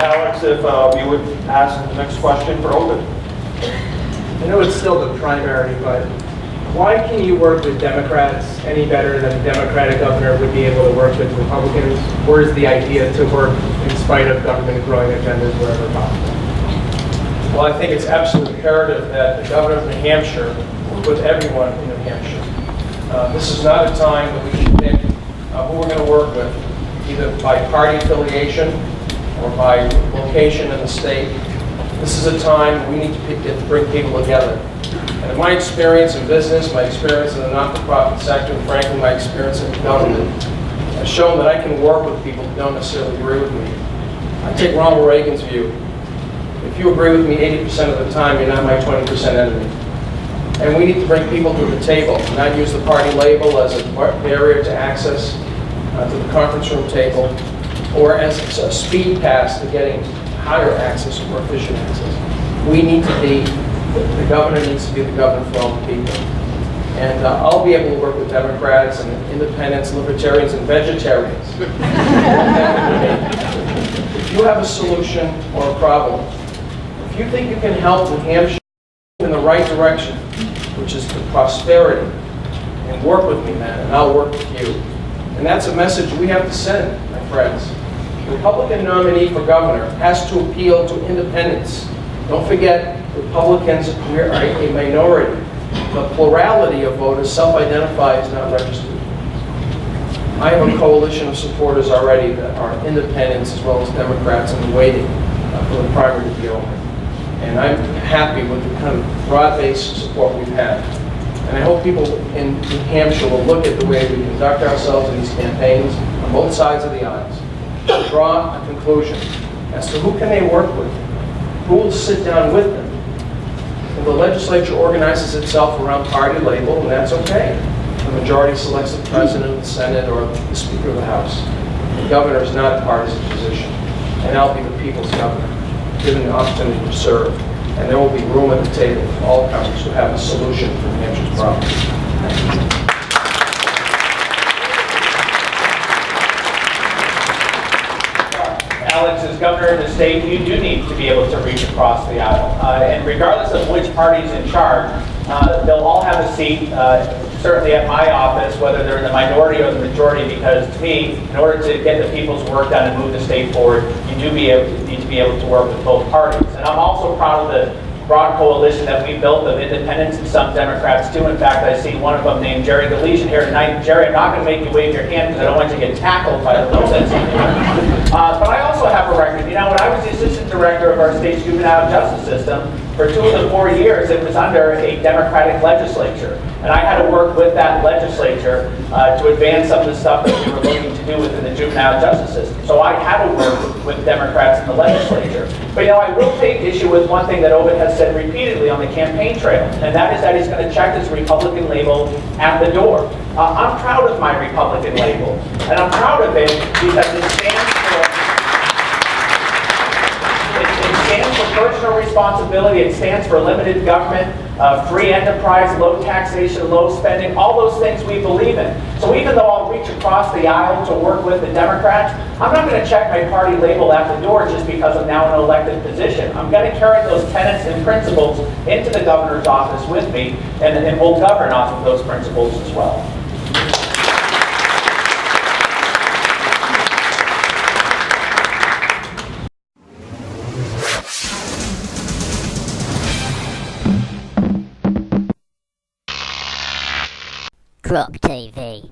Alex, if you would ask the next question for Ovide. I know it's still the primary, but why can you work with Democrats any better than a Democratic governor would be able to work with Republicans? Or is the idea to work in spite of government growing agendas wherever possible? Well, I think it's absolutely imperative that the governor of New Hampshire work with everyone in New Hampshire. This is not a time that we should pick who we're going to work with, either by party affiliation or by location in the state. This is a time we need to bring people together. And in my experience in business, my experience in the not-for-profit sector, and frankly, my experience in government, has shown that I can work with people who don't necessarily agree with me. I take Ronald Reagan's view. If you agree with me 80% of the time, you're not my 20% enemy. And we need to bring people to the table, not use the party label as a barrier to access to the conference room table, or as a speed pass to getting higher access or more efficient access. We need to be, the governor needs to be the governor for all the people. And I'll be able to work with Democrats and independents, libertarians, and vegetarians. If you have a solution or a problem, if you think you can help New Hampshire in the right direction, which is to prosperity, and work with me, man, and I'll work with you. And that's a message we have to send, my friends. The Republican nominee for governor has to appeal to independents. Don't forget, Republicans are a minority. The plurality of voters self-identify as not registered. I have a coalition of supporters already that are independents as well as Democrats and waiting for the primary to be over. And I'm happy with the kind of broad-based support we've had. And I hope people in New Hampshire will look at the way we conduct ourselves in these campaigns on both sides of the aisles, to draw a conclusion as to who can they work with, who will sit down with them. And the legislature organizes itself around party label, and that's okay. The majority selects the president of the Senate or the Speaker of the House. The governor is not a partisan position, and I'll be the people's governor, given the opportunity to serve. And there will be room at the table for all countries who have a solution for New Hampshire's problems. Alex, as governor of the state, you do need to be able to reach across the aisle. And regardless of which party's in charge, they'll all have a seat, certainly at my office, whether they're in the minority or the majority, because to me, in order to get the people's work done and move the state forward, you do need to be able to work with both parties. And I'm also proud of the broad coalition that we built of independents and some Democrats too. In fact, I see one of them named Jerry Galesian here tonight. Jerry, I'm not going to make you wave your hand because I don't want you to get tackled by the little sense. But I also have a record. You know, when I was the assistant director of our state's juvenile justice system, for 2 of the 4 years, it was under a Democratic legislature. And I had to work with that legislature to advance some of the stuff that we were looking to do within the juvenile justice system. So I had to work with Democrats in the legislature. But you know, I will take issue with one thing that Ovide has said repeatedly on the campaign trail, and that is that he's going to check his Republican label at the door. I'm proud of my Republican label, and I'm proud of it because it stands for personal responsibility. It stands for limited government, free enterprise, low taxation, low spending, all those things we believe in. So even though I'll reach across the aisle to work with the Democrats, I'm not going to check my party label at the door just because I'm now in an elected position. I'm going to carry those tenets and principles into the governor's office with me, and we'll govern off of those principles as well. GrokTV.